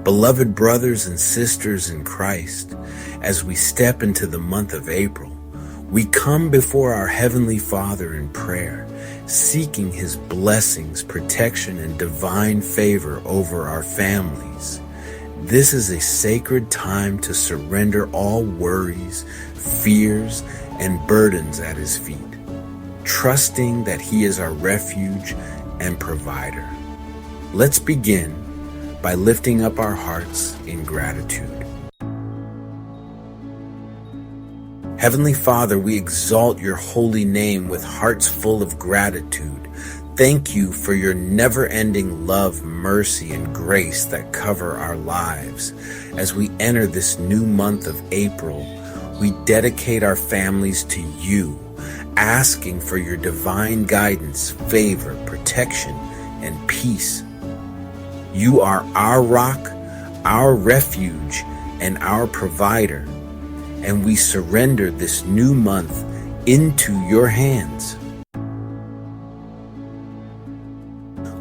Beloved brothers and sisters in Christ, as we step into the month of April, we come before our Heavenly Father in prayer, seeking His blessings, protection, and divine favor over our families. This is a sacred time to surrender all worries, fears, and burdens at His feet, trusting that He is our refuge and provider. Let's begin by lifting up our hearts in gratitude. Heavenly Father, we exalt your holy name with hearts full of gratitude. Thank you for your never-ending love, mercy, and grace that cover our lives. As we enter this new month of April, we dedicate our families to you, asking for your divine guidance, favor, protection, and peace. You are our rock, our refuge, and our provider, and we surrender this new month into your hands.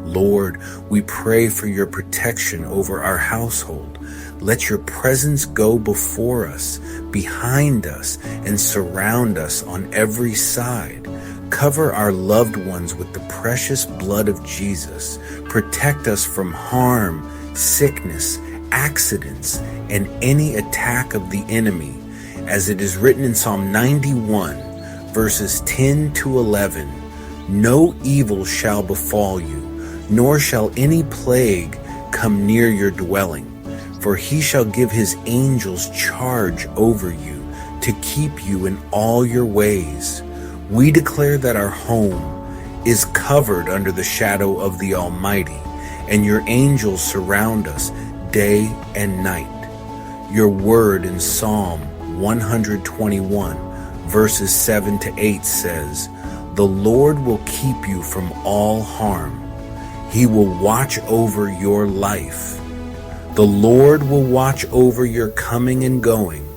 Lord, we pray for your protection over our household. Let your presence go before us, behind us, and surround us on every side. Cover our loved ones with the precious blood of Jesus. Protect us from harm, sickness, accidents, and any attack of the enemy. As it is written in Psalm 91, verses 10 to 11, no evil shall befall you, nor shall any plague come near your dwelling. For he shall give his angels charge over you to keep you in all your ways. We declare that our home is covered under the shadow of the Almighty, and your angels surround us day and night. Your word in Psalm 121, verses 7 to 8 says, "The Lord will keep you from all harm. He will watch over your life. The Lord will watch over your coming and going,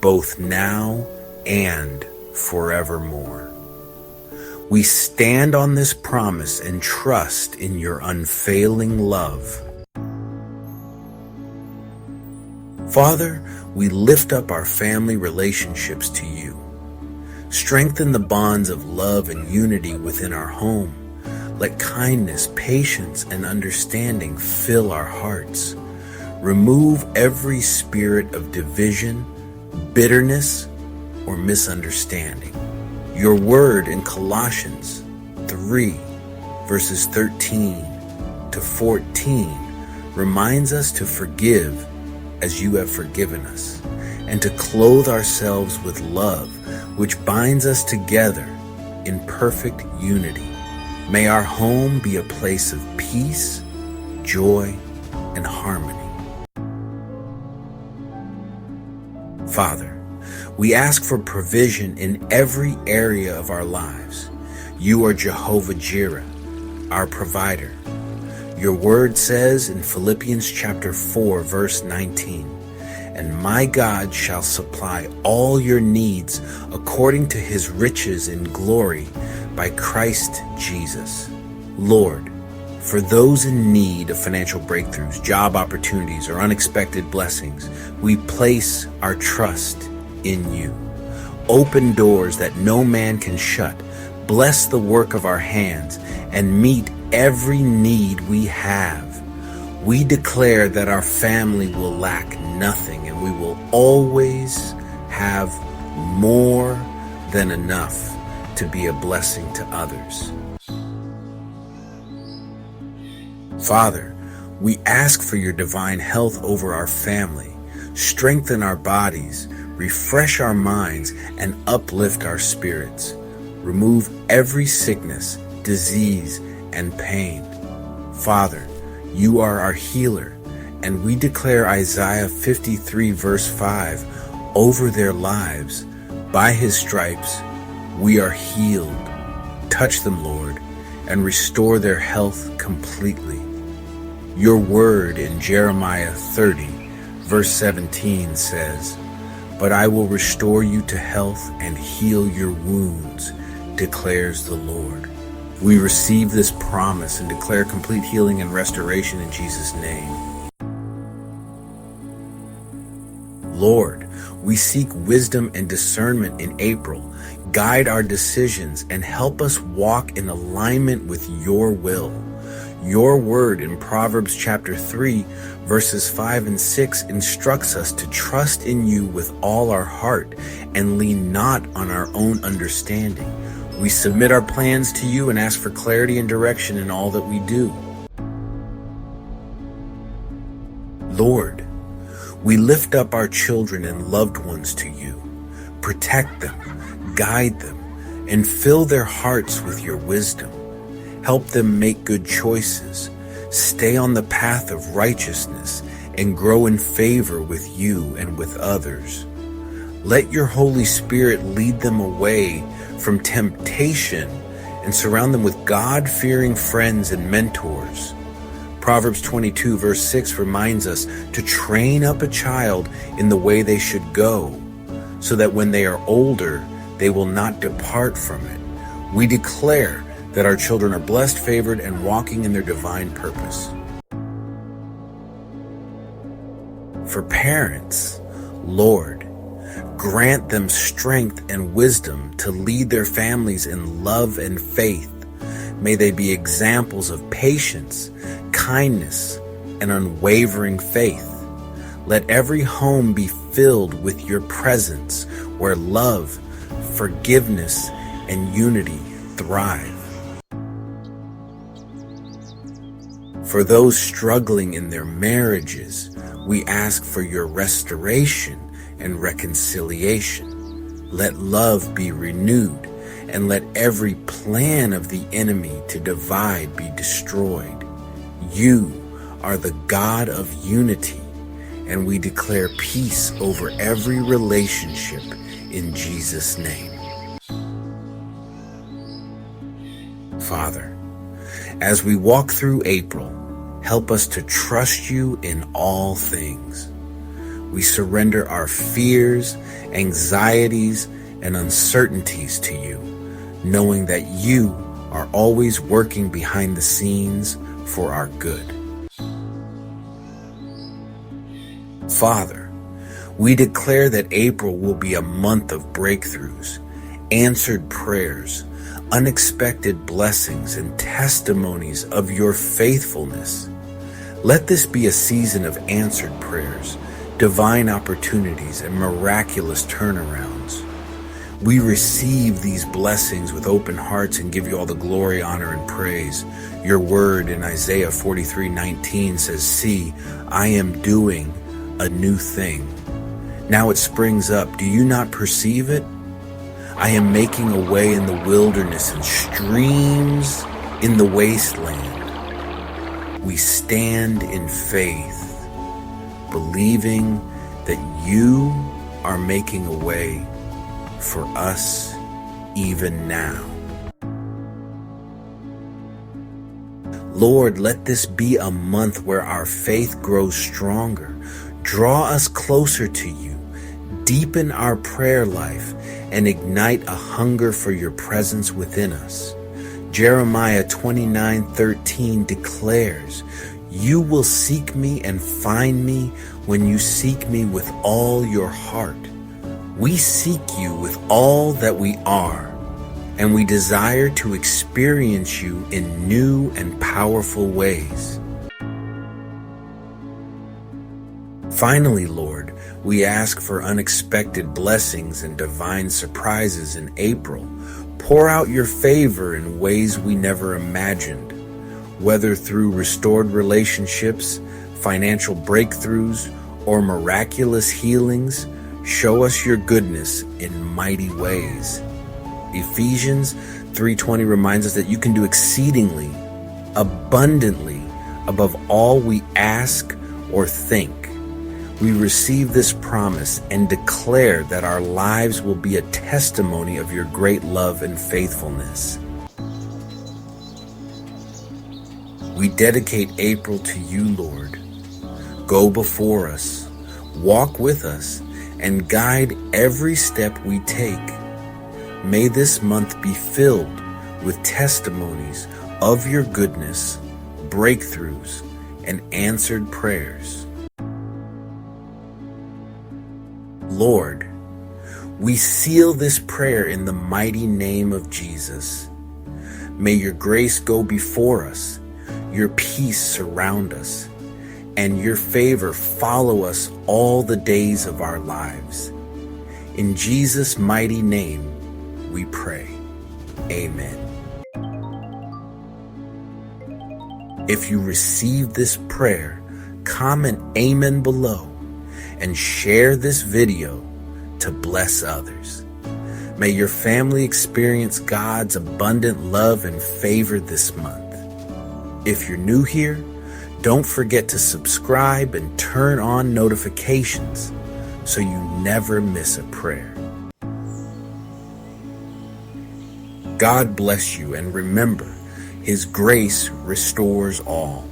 both now and forevermore." We stand on this promise and trust in your unfailing love. Father, we lift up our family relationships to you. Strengthen the bonds of love and unity within our home. Let kindness, patience, and understanding fill our hearts. Remove every spirit of division, bitterness, or misunderstanding. Your word in Colossians 3, verses 13 to 14 reminds us to forgive as you have forgiven us, and to clothe ourselves with love, which binds us together in perfect unity. May our home be a place of peace, joy, and harmony. Father, we ask for provision in every area of our lives. You are Jehovah Jireh, our provider. Your word says in Philippians chapter 4, verse 19, "And my God shall supply all your needs according to his riches in glory by Christ Jesus." Lord, for those in need of financial breakthroughs, job opportunities, or unexpected blessings, we place our trust in you. Open doors that no man can shut. Bless the work of our hands and meet every need we have. We declare that our family will lack nothing, and we will always have more than enough to be a blessing to others. Father, we ask for your divine health over our family. Strengthen our bodies, refresh our minds, and uplift our spirits. Remove every sickness, disease, and pain. Father, you are our healer, and we declare Isaiah 53 verse 5 over their lives. By his stripes, we are healed. Touch them, Lord, and restore their health completely. Your word in Jeremiah 30 verse 17 says, "But I will restore you to health and heal your wounds, declares the Lord." We receive this promise and declare complete healing and restoration in Jesus' name. Lord, we seek wisdom and discernment in April. Guide our decisions and help us walk in alignment with your will. Your word in Proverbs chapter 3, verses 5 and 6 instructs us to trust in you with all our heart and lean not on our own understanding. We submit our plans to you and ask for clarity and direction in all that we do. Lord, we lift up our children and loved ones to you. Protect them, guide them, and fill their hearts with your wisdom. Help them make good choices, stay on the path of righteousness, and grow in favor with you and with others. Let your Holy Spirit lead them away from temptation and surround them with God-fearing friends and mentors. Proverbs 22 verse 6 reminds us to train up a child in the way they should go, so that when they are older, they will not depart from it. We declare that our children are blessed, favored, and walking in their divine purpose. For parents, Lord, grant them strength and wisdom to lead their families in love and faith. May they be examples of patience, kindness, and unwavering faith. Let every home be filled with your presence, where love, forgiveness, and unity thrive. For those struggling in their marriages, we ask for your restoration and reconciliation. Let love be renewed, and let every plan of the enemy to divide be destroyed. You are the God of unity, and we declare peace over every relationship in Jesus' name. Father, as we walk through April, help us to trust you in all things. We surrender our fears, anxieties, and uncertainties to you, knowing that you are always working behind the scenes for our good. Father, we declare that April will be a month of breakthroughs, answered prayers, unexpected blessings, and testimonies of your faithfulness. Let this be a season of answered prayers, divine opportunities, and miraculous turnarounds. We receive these blessings with open hearts and give you all the glory, honor, and praise. Your word in Isaiah 43:19 says, "See, I am doing a new thing. Now it springs up. Do you not perceive it? I am making a way in the wilderness and streams in the wasteland." We stand in faith, believing that you are making a way for us even now. Lord, let this be a month where our faith grows stronger. Draw us closer to you, deepen our prayer life, and ignite a hunger for your presence within us. Jeremiah 29:13 declares, "You will seek me and find me when you seek me with all your heart." We seek you with all that we are, and we desire to experience you in new and powerful ways. Finally, Lord, we ask for unexpected blessings and divine surprises in April. Pour out your favor in ways we never imagined, whether through restored relationships, financial breakthroughs, or miraculous healings. Show us your goodness in mighty ways. Ephesians 3:20 reminds us that you can do exceedingly, abundantly, above all we ask or think. We receive this promise and declare that our lives will be a testimony of your great love and faithfulness. We dedicate April to you, Lord. Go before us, walk with us, and guide every step we take. May this month be filled with testimonies of your goodness, breakthroughs, and answered prayers. Lord, we seal this prayer in the mighty name of Jesus. May your grace go before us, your peace surround us, and your favor follow us all the days of our lives. In Jesus' mighty name, we pray. Amen. If you receive this prayer, comment Amen below and share this video to bless others. May your family experience God's abundant love and favor this month. If you're new here, don't forget to subscribe and turn on notifications so you never miss a prayer. God bless you, and remember, His grace restores all.